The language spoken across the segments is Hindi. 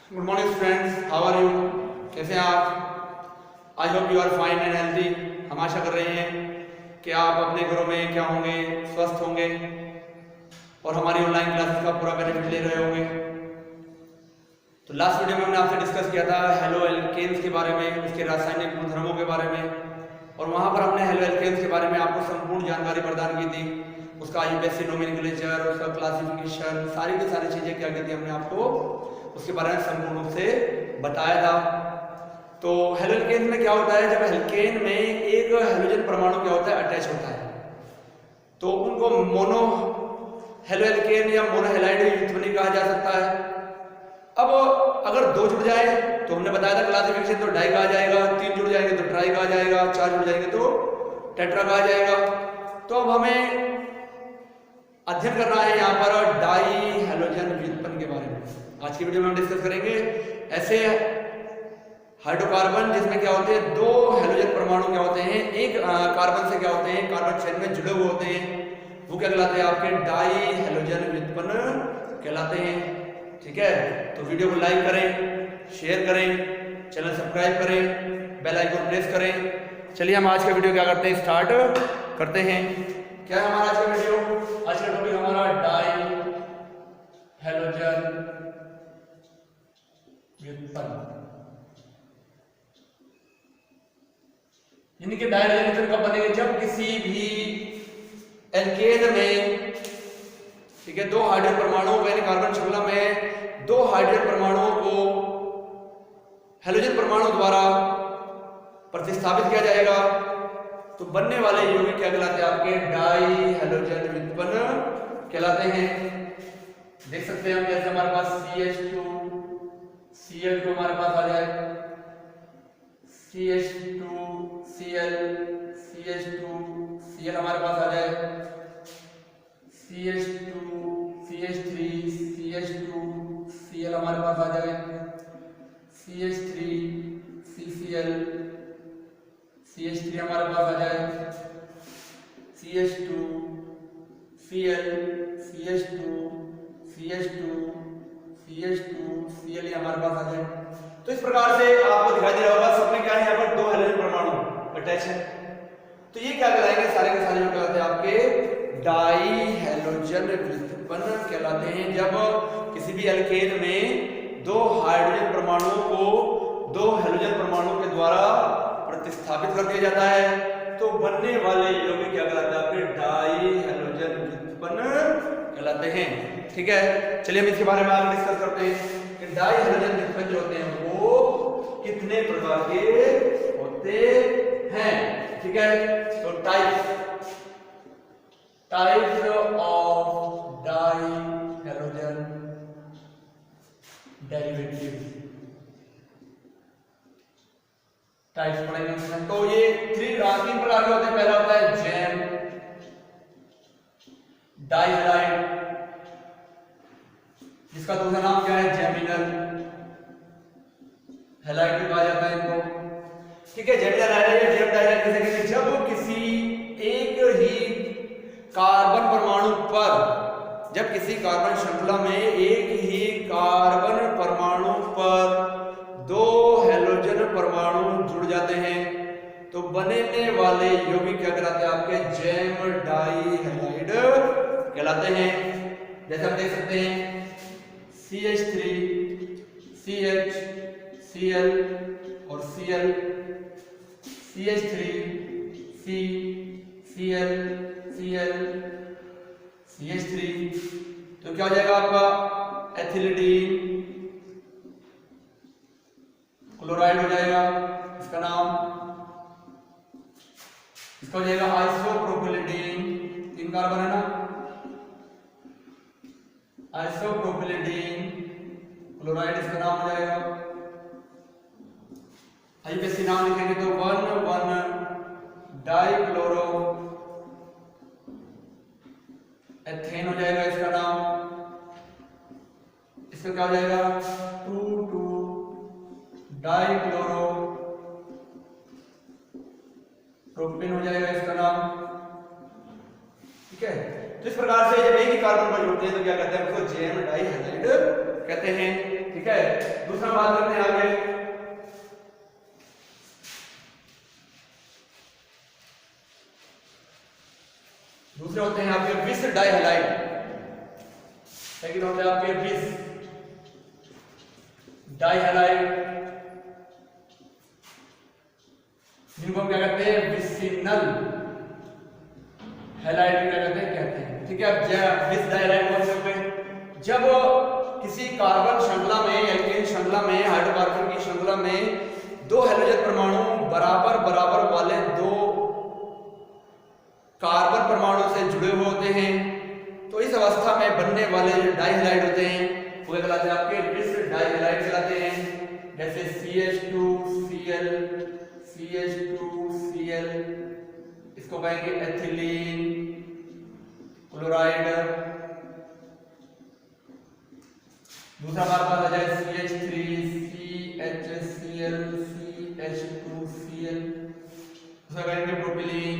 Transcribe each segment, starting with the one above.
Good morning students, how are you? कैसे हैं आप? I hope you are fine and healthy. हम आशा कर रहे हैं कि आप अपने घरों में क्या होंगे, स्वस्थ होंगे और हमारी ऑनलाइन क्लासेस का पूरा बेनिफिट ले रहे होंगे। तो लास्ट वीडियो में हमने आपसे डिस्कस किया था हेलो एल्केन्स के बारे में, उसके रासायनिक गुणधर्मों के बारे में, और वहाँ पर हमने हेलो एल्केन्स के बारे में आपको संपूर्ण जानकारी प्रदान की थी। उसका यूपीएससी नोमेनक्लेचर, उसका क्लासिफिकेशन, सारी की सारी चीज़ें क्या की थी हमने आपको उसके बारे में संपूर्ण रूप से बताया था। तो हेलो एल्केन में क्या होता है, जब एल्केन में एक हेलोजन परमाणु क्या होता है, अटैच होता है, तो उनको मोनो हेलो एल्केन या मोनो हैलाइड युग्मनी कहा जा सकता है। अब अगर दो जुड़ जाए तो हमने बताया था क्लासिफिकेशन, तो डाई कहा जाएगा, तीन जुड़ जाएंगे तो ट्राई कहा जाएगा, चार जुड़ जाएंगे तो टेट्रा कहा जाएगा। तो अब हमें अध्ययन करना है यहाँ पर डाई हेलोजन व्युत्पन्न के बारे में। आज की वीडियो में हम डिस्कस करेंगे ऐसे हाइड्रोकार्बन जिसमें क्या होते हैं, दो हेलोजन परमाणु क्या होते हैं, एक कार्बन से क्या होते हैं, कार्बन चेन में जुड़े हुए होते हैं, वो क्या कहलाते हैं, आपके डाई हेलोजन व्युत्पन्न कहलाते हैं। ठीक है, तो वीडियो को लाइक करें, शेयर करें, चैनल सब्सक्राइब करें, बेल आइकन प्रेस करें। चलिए हम आज का वीडियो क्या करते हैं, स्टार्ट करते हैं। क्या है हमारा आज का वीडियो? आज का टॉपिक हमारा डाई हेलोजन व्युत्पन्न, यानी कि डाई हेलोजन व्युत्पन्न कब बनेगा, जब किसी भी एल्केन में, ठीक है, दो हाइड्रोजन परमाणुओं को, यानी कार्बन श्रृंखला में दो हाइड्रोजन परमाणुओं को हेलोजन परमाणु द्वारा प्रतिस्थापित किया जाएगा, तो बनने वाले यौगिक क्या कहलाते हैं, आपके डाई हेलोजन व्युत्पन्न कहलाते हैं। देख सकते हैं हम, जैसे हमारे पास CH2 Cl2 हमारे पास आ जाए, CH2 Cl CH2 Cl हमारे पास आ जाए, CH2 CH3 CH2 Cl हमारे पास आ जाए, CH3 CCl CH3 हमारे पास आ जाए, CH2 Cl CH2 CH2 CH2 Cl हमारे पास आ जाए। तो इस प्रकार से आपको दिखाई दे रहा होगा, सब में क्या है, यहाँ पर दो हेलोजन परमाणु अटैच है। तो ये क्या कहलाएंगे, सारे के सारे जो कहलाते हैं आपके डाई हेलोजन व्युत्पन्न कहलाते हैं। जब किसी भी एल्केन में दो हाइड्रोजन परमाणुओं को दो हेलोजन परमाणु के द्वारा प्रतिस्थापित कर दिया जाता है, तो बनने वाले यौगिक क्या कहलाते हैं, आपके डाई हेलोजन व्युत्पन्न कहलाते हैं। ठीक है, चलिए हम इसके बारे में आगे डिस्कस करते हैं कि डाई हेलोजन व्युत्पन्न जो होते हैं वो कितने प्रकार के होते हैं। ठीक है, तो types of die halogen derivatives, types पढ़ेंगे। तो ये तीन प्रकार के होते हैं। पहला होता है जैम डाइहाइड, जिसका दूसरा नाम क्या है, जेमिनल हैलाइड भी कहा जाता है इनको। ठीक है, जेमिनल हैलाइड या जैम डाइहाइड किसे कहते हैं, जब किसी एक ही कार्बन परमाणु पर, जब किसी कार्बन श्रृंखला में एक ही कार्बन परमाणु पर दो हेलोजन परमाणु जुड़ जाते हैं, तो बनने वाले यौगिक क्या कहलाते हैं, आपके जैम डाइहाइड कहलाते हैं। जैसे हम देख सकते हैं CH3 CH Cl और Cl, CH3 C Cl Cl CH3, तो क्या हो जाएगा आपका एथिलीडीन क्लोराइड हो जाएगा, इसका नाम। इसका हो जाएगा आइसोप्रोपिलीडीन, तीन कार्बन है ना, आइसोप्रोपिलीडीन क्लोराइड इसका नाम हो जाएगा। आईपीएससी नाम लिखेंगे तो 1,1 डाइक्लोरो एथेन हो जाएगा इसका नाम। इसका क्या हो जाएगा, 2,2 डाइक्लोरो प्रोपेन हो जाएगा इसका नाम। ठीक है, तो इस प्रकार से जब एक ही कार्बन पर जुड़ते हैं तो क्या कहते हैं, उसको जैम डाइहाइड कहते हैं। ठीक है, दूसरा कहलाते हैं आपके बिस डाइहैलाइड, जिनको हम क्या कहते हैं विसिनल हैलाइड क्या कहते हैं। ठीक है, अब बिस डाइहैलाइड कौन से होते हैं? जब किसी कार्बन श्रृंखला में, एल्केन श्रृंखला में, हाइड्रोकार्बन की श्रृंखला में दो हैलोजन परमाणु बराबर बराबर वाले दो कार्बन परमाणु से जुड़े हुए होते हैं, तो इस अवस्था में बनने वाले जो डाइहैलाइड होते हैं वो कहलाते हैं आपके बिस डाइहैलाइड कहलाते हैं। जैसे CH2Cl, CH2Cl, इसको कहेंगे एथिलीन क्लोराइड। दूसरा हमारे पास आ जाए CH3CHCl, CH2Cl, दूसरा कहेंगे प्रोपिलीन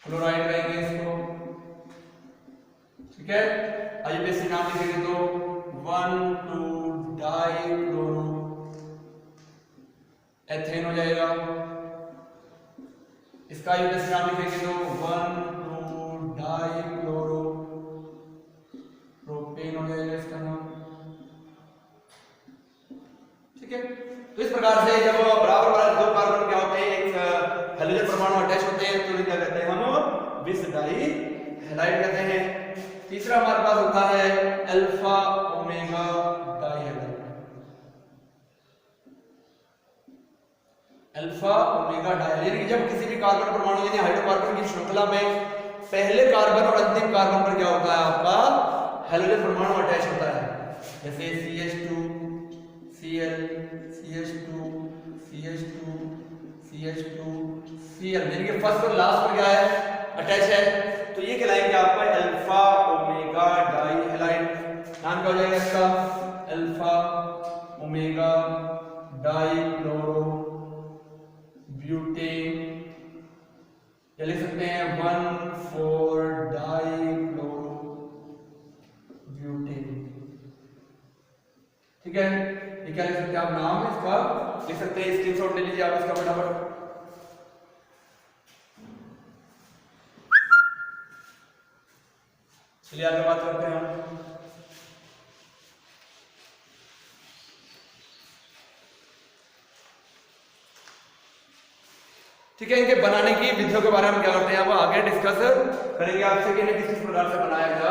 क्लोराइड कहेंगे इसको। ठीक है, आइए बेसिक नाम लिखेंगे तो 1,2-डाइक्लोरो एथेन हो जाएगा। इसका बेसिक नाम लिखेंगे तो 1,2-डाइक्लोरो प्रोपेन हो जाएगा इसका नाम। ठीक है, तो इस प्रकार से जब बराबर बराबर दो कार्बन क्या होते हैं, एक हैलोजन परमाणु अटैच होते हैं, तो इन्हें क्या कहते हैं हम बिस डाइहैलाइड कहते हैं। तीसरा हमारे पास होता है अल्फा ओमेगा डाइहैलाइड। अल्फा ओमेगा डाइहैलाइड जब किसी भी कार्बन परमाणु यानी हाइड्रोकार्बन की श्रृंखला में पहले कार्बन और अंतिम कार्बन पर क्या होता है आपका हैलोजन परमाणु अटैच होता है। जैसे CH2Cl, CH2Cl, यानी कि फर्स्ट और लास्ट पर क्या है अटैच है, तो ये कहलाएंगे आपका अल्फा ओमेगा डाइहैलाइड। नाम क्या हो जाएगा इसका? अल्फा ओमेगा डाइक्लोरो ब्यूटेन, या लिख सकते हैं 1,4-डाइक्लोरो ब्यूटेन। ठीक है, ये क्या लिख सकते हैं आप नाम इसका लिख सकते हैं, स्क्रीनशॉट ले लीजिए आप इसका फटाफट। चलिए आगे बात करते हैं हम। ठीक है, इनके बनाने की विधियों के बारे में क्या करते हैं अब आगे डिस्कस करेंगे आपसे कि इन्हें किस प्रकार से बनाया जा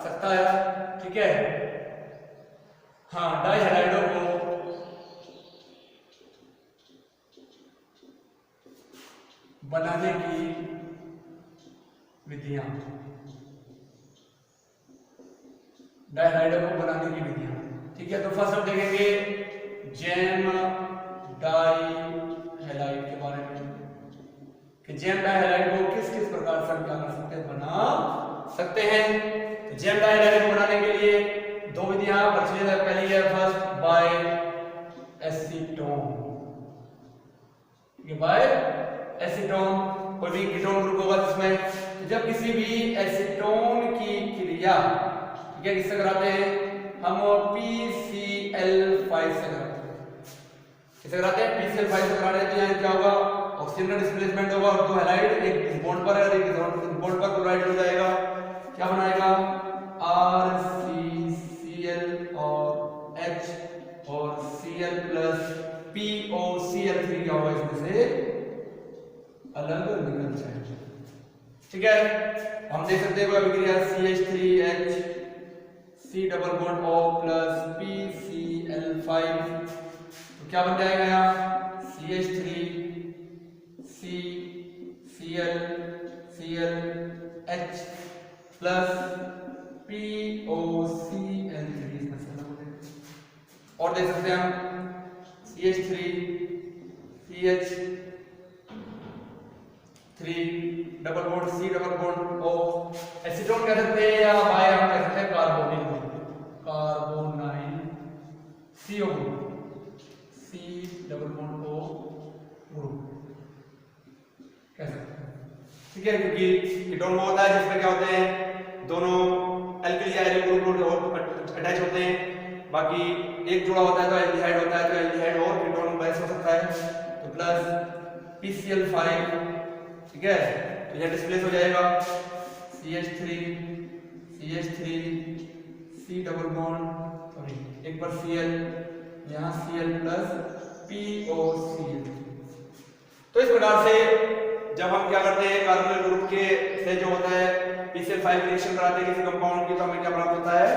सकता है। ठीक है, हाँ, डाइहैलाइडों को बनाने की विधियां, डाइहैलाइडों को बनाने की विधियां। ठीक है, तो फर्स्ट हम देखेंगे जैम डाइहैलाइड के बारे में कि जैम डाइहैलाइड को किस किस प्रकार से हम क्या कर सकते हैं, बना सकते हैं। तो जैम डाइहैलाइड को बनाने के लिए दो विधियां प्रचलित है। पहली है फर्स्ट बाय एसीटोन, ये बाय एसीटोन, कोई भी कीटोन ग्रुप होगा जिसमें, तो जब किसी भी एसीटोन की क्रिया ठीक है किससे कराते हैं हम PCl5 से कराते हैं। किससे कराते हैं? PCl5 से कराने तो यहाँ क्या होगा, ऑक्सीजन का डिस्प्लेसमेंट होगा और दो हैलाइड एक इस बॉन्ड पर है और एक इस बॉन्ड पर क्लोराइड हो जाएगा, क्या बनाएगा RCCl और H और Cl प्लस POCl3 क्या होगा इसमें से अलग निकल जाएगा। ठीक है, हम देख सकते हैं अभिक्रिया CH3H C double bond O plus PCl5, तो क्या बन जाएगा यहाँ CH3 Cl H plus POCl3 इसमें से अलग हो जाएगा। और देख सकते हैं हम CH3 CH3 double bond C double bond O, acetone कह सकते हैं या बाय हम कह सकते हैं carbonyl CO C double bond O group कह सकते हैं। ठीक है, क्योंकि कीटोन वो होता है जिसमें क्या होते हैं दोनों एल्किल या एल्किल ग्रुप अटैच होते हैं, बाकी एक जुड़ा होता है तो एल्डिहाइड होता है, तो एल्डिहाइड और कीटोन बेस हो सकता है, तो प्लस PCl5। ठीक है, तो यह डिस्प्लेस हो जाएगा CH3 C double bond sorry एक बार Cl, यहाँ Cl प्लस POCl। तो इस प्रकार से जब हम क्या करते हैं कार्बोनिल ग्रुप के से जो होता है PCl5 रिएक्शन कराते हैं किसी कंपाउंड की, तो हमें क्या प्राप्त होता है,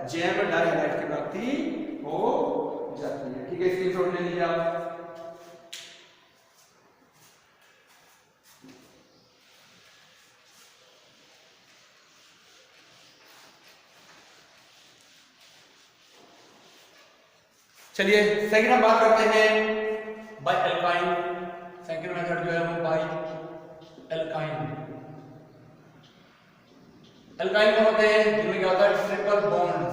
जैम डाइहाइलाइट की प्राप्ति हो जाती है। ठीक है, स्क्रीनशॉट ले लीजिए आप। चलिए सेकंड हम बात करते हैं बाय एल्काइन। सेकंड मेथड जो है वो बाय एल्काइन। एल्काइन कौन होते हैं, जिनमें क्या होता है ट्रिपल बॉन्ड,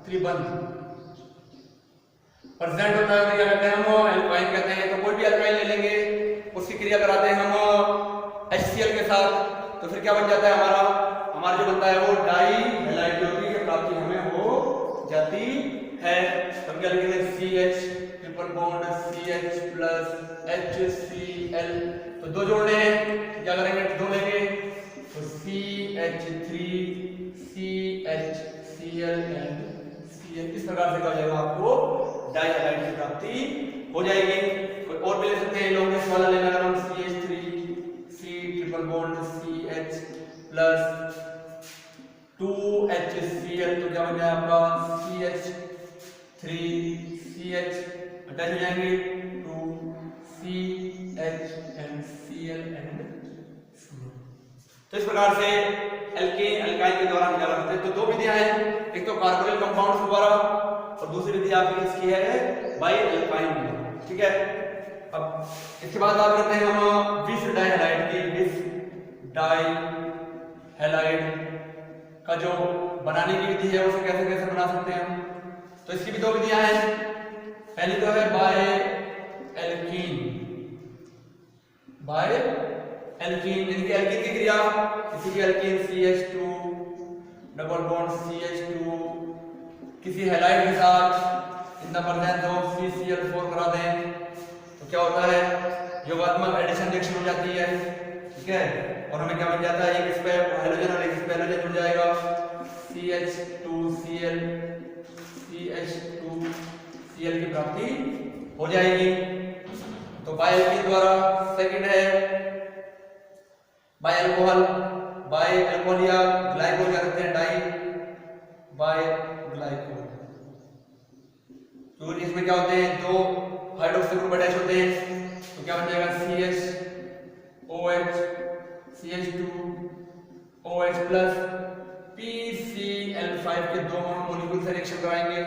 त्रिबंध प्रेजेंट होता है, क्या कहते हैं हम एल्काइन कहते हैं। तो कोई भी एल्काइन ले लेंगे, उसकी क्रिया कराते हैं हम HCl के साथ, तो फिर क्या बन जाता है हमारा जो बनता है वो डाई हैलाइड ज्योति की प्राप्ति हमें हो जाती है। हम क्या लिखेंगे CH triple bond CH plus HCl, तो दो जोड़ने हैं, क्या करेंगे दो लेंगे, तो CH3CHCl एंड Cl। इस प्रकार से क्या हो जाएगा, आपको डाइहाइलाइड की प्राप्ति हो जाएगी। कोई और भी ले सकते हैं, लॉन्गेस्ट वाला लेना है हम CH3 C triple bond CH plus 2HCl, तो क्या बन जाए आपका CH3CH अटैच हो जाएंगे 2CH and Cl and Cl। तो इस प्रकार से एल्केन एल्काइन के द्वारा हम क्या करते हैं, तो दो विधियां हैं, एक तो कार्बोनिल कंपाउंड्स द्वारा और दूसरी विधि आपकी किसकी है, बाय एल्काइन। ठीक है, अब इसके बाद बात करते हैं हम विस डाइहाइलाइड की। विस डाइहाइलाइड का जो बनाने की विधि है उसे कैसे कैसे बना सकते हैं हम, तो इसकी भी दो विधियां हैं। पहली तो है बाय एल्कीन। बाय एल्कीन इनके एल्कीन की क्रिया, किसी भी alkene CH2 double bond CH2 किसी हैलाइड के साथ in the presence of CCl4 करा दें, तो क्या होता है, योगात्मक एडिशन रिएक्शन हो जाती है। ठीक है, और हमें क्या बन जाता है, एक इस पे हाइड्रोजन और एक इस पे हाइड्रोजन जुड़ जाएगा, CH2Cl CH2Cl की प्राप्ति हो जाएगी। तो बाय एल्कीन द्वारा। सेकंड है बाय अल्कोहल। बाय अल्कोहल या ग्लाइकोल क्या करते हैं, डाई बाय ग्लाइकोल। तो इसमें क्या होते हैं, दो हाइड्रोक्सी ग्रुप अटैच होते हैं, तो क्या बन जाएगा CHOH CH2OH प्लस PCl5 के दो मॉलिक्यूल से रिएक्शन कराएंगे।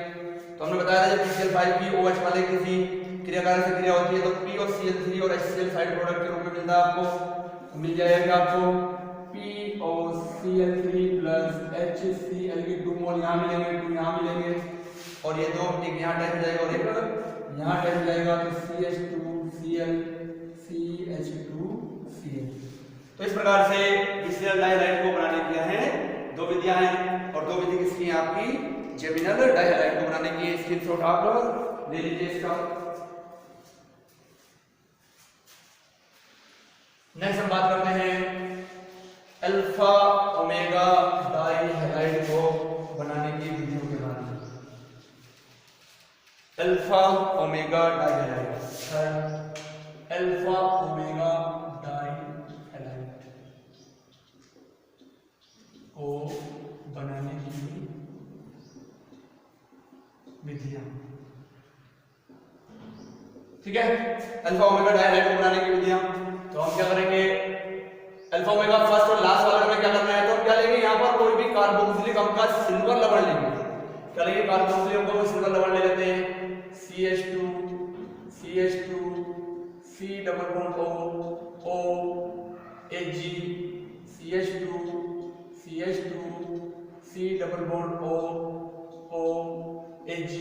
तो हमने बताया था जब PCl5 की OH वाले किसी क्रियाकारक से क्रिया होती है तो P और Cl3 और HCl साइड प्रोडक्ट के रूप में मिलता है आपको, तो मिल जाएगा आपको POCl3 प्लस HCl की 2 मोल यहाँ मिलेंगे, 2 यहाँ मिलेंगे, और ये दो एक यहाँ अटैच हो जाएगा और एक यहाँ अटैच हो जाएगा, तो CH2Cl CH2Cl। तो इस प्रकार से विसियल डाइहाइलाइड को बनाने की है दो विधियां हैं, और दो विधि किसकी है आपकी, जेमिनल डाइहाइलाइड को बनाने की। स्क्रीनशॉट आप ले लीजिए इसका। नेक्स्ट हम बात करते हैं अल्फा ओमेगा डाइहाइलाइड को बनाने की विधियों के बारे में। अल्फा ओमेगा डाइहाइलाइड, अल्फा ओमेगा डाइहाइलाइड को बनाने की विधियां। ठीक है, अल्फा ओमेगा डाइहाइलाइड को बनाने की विधियां, तो हम क्या करेंगे, अल्फा ओमेगा फर्स्ट और लास्ट वाले में क्या करना है, तो हम क्या लेंगे, यहाँ पर कोई भी कार्बोक्सिलिक अम्ल का सिल्वर लवण लेंगे। क्या लेंगे, कार्बोक्सिलिक अम्ल का सिल्वर लवण ले लेते हैं, CH2 C double bond O Ag CH2 C double bond O Ag,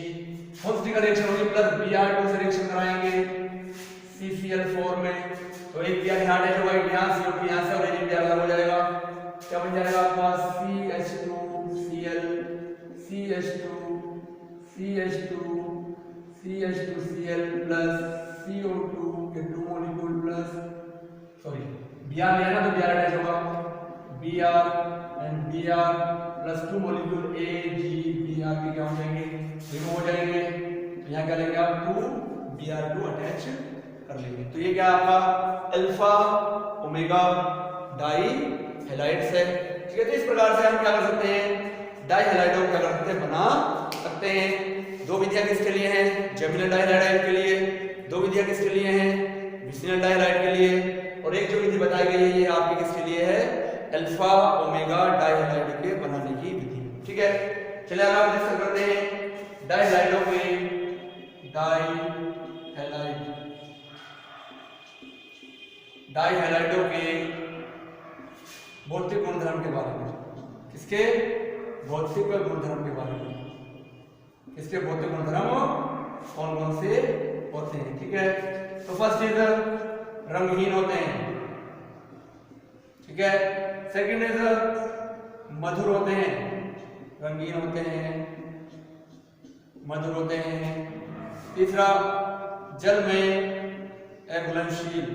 first का रिएक्शन होगी प्लस Br2 से रिएक्शन कराएंगे CCl4 में, तो एक Br यहाँ अटैच होगा, एक यहाँ CO2 यहाँ से, और एक Br अलग हो जाएगा, क्या बन जाएगा आपका CH2Cl प्लस CO2 के 2 मॉलिक्यूल प्लस सॉरी Br लिया ना तो Br अटैच होगा, Br Br plus 2 molecule AgBr के क्या हो जाएंगे, रिमूव हो जाएंगे। तो यहाँ क्या लेंगे आप 2Br2 अटैच कर लेंगे। तो ये क्या आपका अल्फा ओमेगा डाई हैलाइड्स है। ठीक है, तो इस प्रकार से हम क्या कर सकते हैं, डाई हैलाइडों को क्या कर सकते हैं, बना सकते हैं। दो विधियां किसके लिए हैं, जेमिनल डाइहैलाइड के लिए, दो विधियां किसके लिए हैं, विसिनल डाइहैलाइड के लिए, और एक जो विधि बताई गई है ये आपकी किसके लिए है, अल्फा ओमेगा डाइहैलाइड के बनाने की विधि। ठीक है, चलिए आगे आप डिस्कस करते हैं डाइहैलाइडों के डाइहैलाइडों के भौतिक गुणधर्म के बारे में। किसके भौतिक गुणधर्म के बारे में, इसके भौतिक गुणधर्म कौन कौन से होते हैं। ठीक है, तो फर्स्ट इज रंगहीन होते हैं। ठीक है, सेकंड इज मधुर होते हैं, रंगीन होते हैं, मधुर होते हैं। तीसरा जल में अघुलनशील,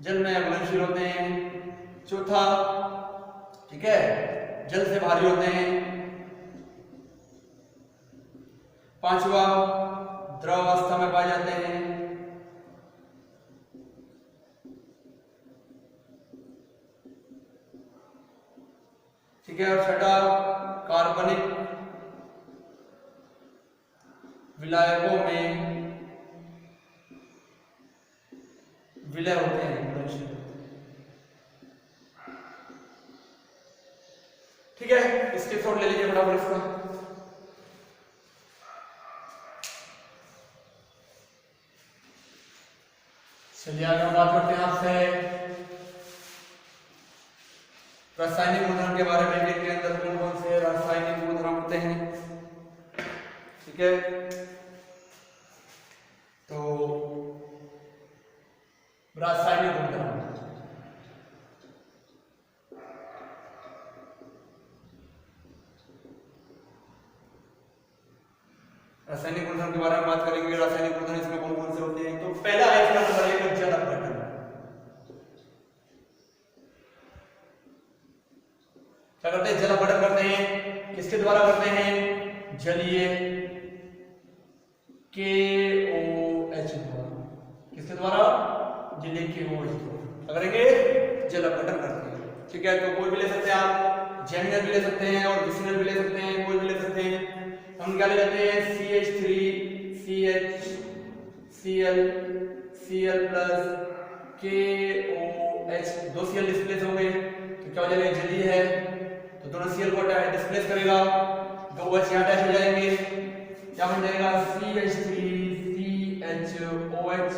जल में अघुलनशील होते हैं। चौथा, ठीक है, जल से भारी होते हैं। पांचवा द्रव अवस्था में पाए जाते हैं। ठीक है, और छठा कार्बनिक विलायकों में विलय होते हैं। ठीक है, इसके थोड़ा ले लीजिए फटाफट इसका। चलिए आगे हम बात करते हैं आपसे रासायनिक गुणधर्म के बारे में, इनके अंदर कौन कौन से रासायनिक गुणधर्म होते हैं। ठीक है, तो रासायनिक गुणधर्म, रासायनिक गुणधर्म के बारे में बात करेंगे। रासायनिक गुणधर्म इसमें कौन कौन से होते हैं, तो पहला है इसका नंबर 1 जल अपघटन। क्या करते हैं, जल अपघटन करते हैं। किसके द्वारा करते हैं, जलीय KOH द्वारा। किसके द्वारा, जलीय KOH द्वारा क्या करेंगे, जल अपघटन करते हैं। ठीक है, तो कोई भी ले सकते हैं आप, जेमिनल भी ले सकते हैं और विसिनल भी ले सकते हैं, कोई भी ले सकते हैं। हम क्या ले लेते हैं, CH3 CH Cl Cl plus KOH, दो Cl डिस्प्लेस हो गए तो क्या हो जाएगा, जलीय है तो दोनों Cl को डिस्प्लेस करेगा, दो OH यहाँ अटैच हो जाएंगे, क्या बन जाएगा CH3 CHOH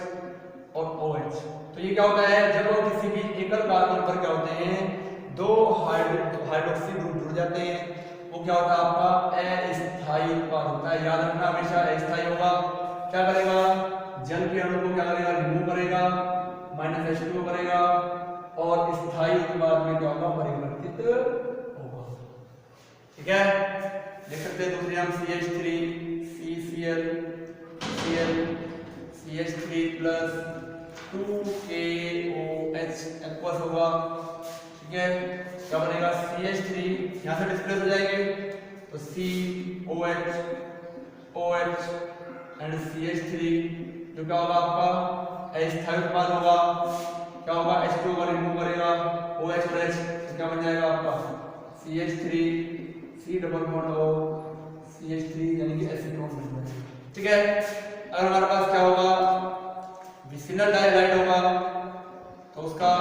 और OH। तो ये क्या होता है, जब किसी भी एकल कार्बन पर क्या होते हैं, दो हाइड्रोक्सी ग्रुप जुड़ जाते हैं, वो क्या होता है, आपका अस्थायी उत्पाद होता है। याद रखना हमेशा अस्थायी होगा। क्या करेगा, जल के अणु को क्या करेगा, रिमूव करेगा, -H2 करेगा, और स्थायी उत्पाद में क्या होगा, परिवर्तित होगा। ठीक है, देख सकते हैं दूसरी हम CH3 CCl Cl CH3 plus 2KOH aqueous होगा। ठीक है, क्या बनेगा, CH3 यहां से डिस्प्लेस हो जाएंगे तो COH OH एंड CH3 जो क्या होगा, आपका अस्थायी उत्पाद होगा। क्या होगा, H2 को रिमूव करेगा, OH और H तो क्या बन जाएगा आपका CH3 C double bond O CH3 यानी कि एसीटोन बन जाएगा। ठीक है, अगर हमारे पास क्या होगा, विसिनल डाइहैलाइड होगा तो उसका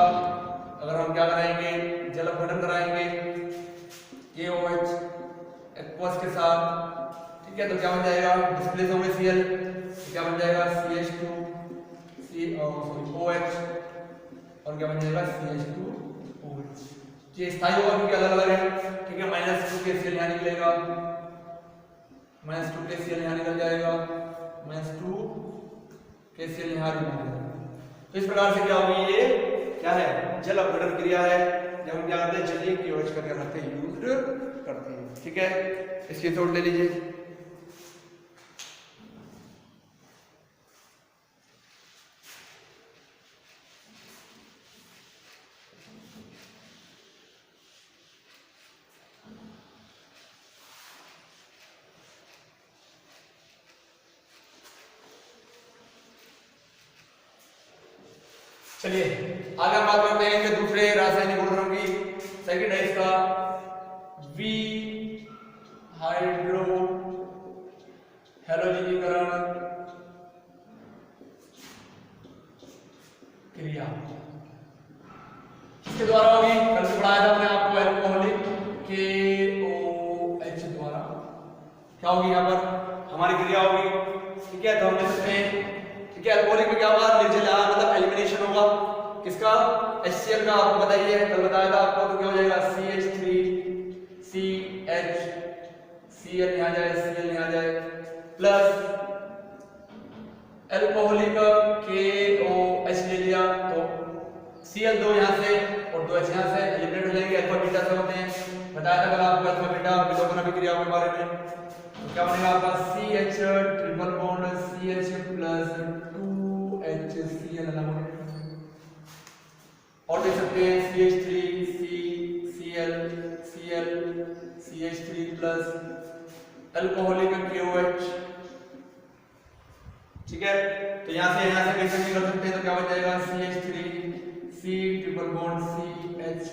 अगर हम क्या कराएंगे, जल अपघटन कराएंगे KOH एक्वस के साथ। ठीक है, तो क्या बन जाएगा, डिस्प्लेस होंगे Cl, तो क्या बन जाएगा CH2 OH और क्या बन जाएगा CH2OH। ये स्थायी होगा क्योंकि अलग अलग है। ठीक है, -2 के Cl यहाँ निकलेगा, -2 के Cl यहाँ निकल जाएगा, -2 के Cl यहाँ निकल जाएगा। तो इस प्रकार से क्या होगी, ये क्या है, जल अपघटन क्रिया है, जब हम क्या करते हैं, जलीय KOH का क्या करते हैं, यूज करते हैं। ठीक है, इसकी थोड़ी ले लीजिए। चलिए आगे हम बात करते हैं कि दूसरे रासायनिक गुणधर्म की। सेकंड है इसका वी हाइड्रो हैलोजनीकरण क्रिया। किसके द्वारा होगी? कल से पढ़ाया था मैंने आपको एल्कोहलिक KOH द्वारा क्या होगी? यहाँ पर हमारी क्रिया होगी, ठीक है। तो हम लिख सकते हैं, ठीक है, अल्कोहलिक में क्या होगा? निर्जलीय मतलब एलिमिनेशन होगा किसका? HCl का। आपको बताइए, कल बताया था आपको, तो क्या हो जाएगा? CH3CH, Cl यहाँ जाए, Cl यहाँ जाए, प्लस अल्कोहलिक KOH ले लिया तो Cl 2 यहाँ से और 2H यहाँ से एलिमिनेट हो जाएंगे। अल्फा बीटा से होते हैं, बताया था कल आपको अल्फा बीटा विलोपन अभिक्रियाओं के बारे में। तो क्या बनेगा आपका CH triple bond CH plus 2HCl अलग हो गया। और देख सकते हैं CH3CCl Cl CH3 plus alcoholic KOH, ठीक है। तो यहाँ से कैंसिल कर सकते हैं, तो क्या बन जाएगा? CH3 C triple bond CH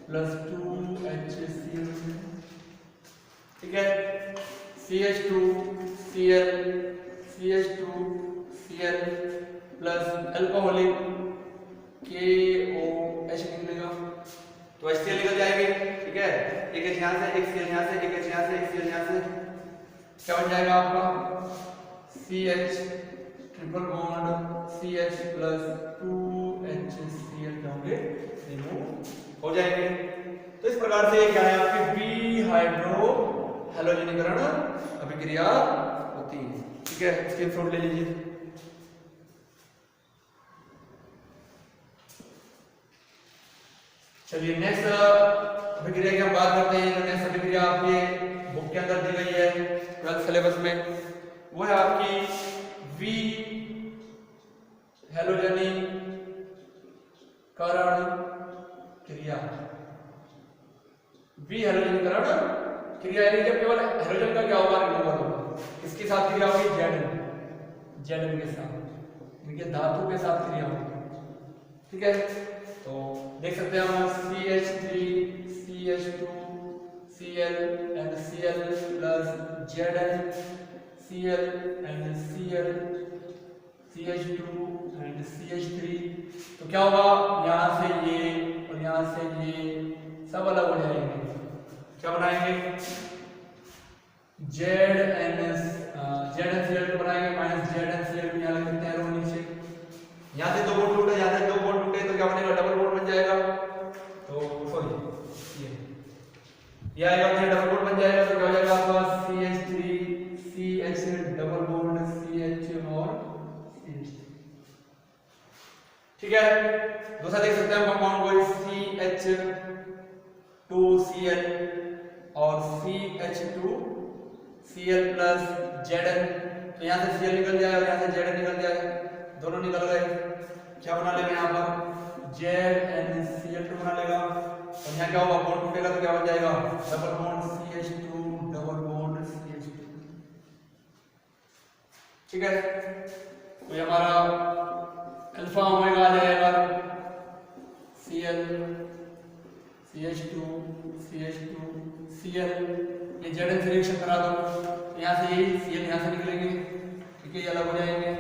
plus 2HCl, ठीक है। CH2Cl CH2Cl plus alcoholic KOH निकलेगा, तो HCl निकल जाएंगे, ठीक है। एक H यहाँ से, एक Cl यहाँ से, एक H यहाँ से, एक Cl यहाँ से, क्या बन जाएगा आपका? CH triple bond CH plus 2HCl होंगे, रिमूव हो जाएंगे। तो इस प्रकार से क्या है आपकी बी हाइड्रो हैलोजनीकरण अभिक्रिया होती है, ठीक है। स्क्रीनशॉट ले लीजिए। चलिए नेक्स्ट अभिक्रिया की हम बात करते हैं। जो नेक्स्ट अभिक्रिया आपके बुक के अंदर दी गई है 12th सिलेबस में, वो है आपकी वी हैलोजनीकरण क्रिया। वी हैलोजनीकरण क्रिया यानी जब केवल हाइड्रोजन का क्या होगा? रिमूवल होगा। इसके साथ क्रिया होगी Zn के साथ, इनके धातु के साथ क्रिया होगी, ठीक है। तो देख सकते हैं हम CH3 CH2 Cl and Cl plus Zn Cl and Cl CH2 and CH3, तो क्या होगा? यहाँ से ये और यहाँ से ये सब अलग हो जाएंगे। क्या बनाएंगे? ZnCl बनाएंगे, माइनस ZnCl भी यहाँ लिख सकते हैं रो नीचे। यहाँ से 2 बॉन्ड टूटे, यहाँ से 2 बॉन्ड टूटे, तो क्या बनेगा? डबल बॉन्ड बन जाएगा। तो सॉरी ये आएगा, फिर डबल बॉन्ड बन जाएगा, तो क्या हो जाएगा आपका? CH3 CH double bond CH और CH, ठीक है। दूसरा देख सकते हैं हम कंपाउंड को CH2Cl और CH2Cl प्लस Zn, तो यहाँ से Cl निकल जाए और यहाँ से Zn निकल जाए, दोनों निकल गए। क्या बना लेगा यहाँ पर? ZnCl2 बना लेगा, और यहाँ क्या होगा? बॉन्ड टूटेगा, तो क्या बन जाएगा? Double bond CH2 double bond CH2, ठीक है। तो ये हमारा अल्फा ओमेगा आ जाएगा Cl CH2 Cl, ये Zn से रिएक्शन करा दो, यहाँ से यही Cl यहाँ से निकलेंगे, ठीक है, ये अलग हो जाएंगे।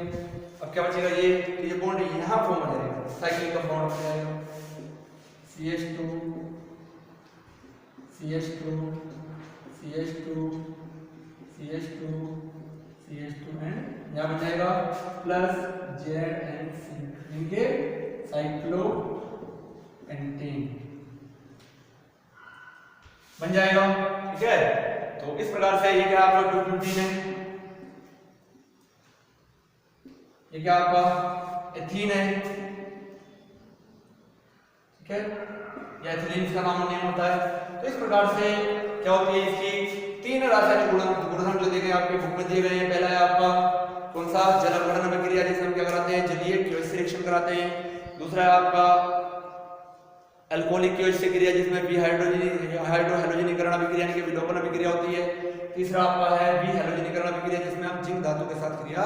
अब क्या बचेगा? ये बॉन्ड यहाँ फॉर्म हो जाएगा, साइक्लिक कंपाउंड हो जाएगा CH2 CH2 CH2 CH2 CH2 and यहाँ बन जाएगा प्लस ZnC, इनके साइक्लो एंटीन बन जाएगा, ठीक है। तो इस प्रकार से ये क्या आपका ग्रुप ब्यूटीन है, ये क्या आपका एथीन है, ठीक है, या एथिलीन इसका नाम नेम होता है। तो इस प्रकार से क्या होती है इसकी 3 रासायनिक गुणधर्म जो दिए गए आपके बुक में दिए गए हैं। पहला है आपका कौन सा? जल अपघटन अभिक्रिया, जिसमें हम क्या कराते हैं? जलीय KOH से रिएक्शन कराते हैं। दूसरा है आपका अल्कोहलिक KOH से क्रिया, जिसमें वी हाइड्रो हैलोजनीकरण अभिक्रिया यानी कि विलोपन अभिक्रिया होती है। तीसरा आपका है वी हैलोजनीकरण अभिक्रिया, जिसमें हम जिंक धातु के साथ क्रिया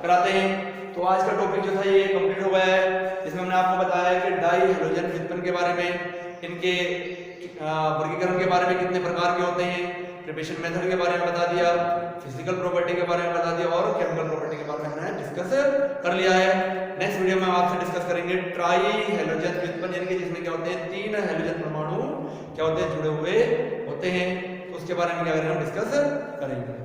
कराते हैं। तो तो आज का टॉपिक जो था ये कंप्लीट हो गया है, जिसमें हमने आपको बताया कि डाई हैलोजन व्युत्पन्न के बारे में, इनके वर्गीकरण के बारे में, कितने प्रकार के होते हैं, प्रिपरेशन मेथड के बारे में बता दिया, फिजिकल प्रॉपर्टी के बारे में बता दिया और केमिकल प्रॉपर्टी के बारे में हमने डिस्कस कर लिया है। नेक्स्ट वीडियो में हम आपसे डिस्कस करेंगे ट्राई हैलोजन व्युत्पन्न, यानी कि जिसमें क्या होते हैं 3 हैलोजन परमाणु क्या होते हैं जुड़े हुए होते हैं, तो उसके बारे में क्या करेंगे हम डिस्कस करेंगे।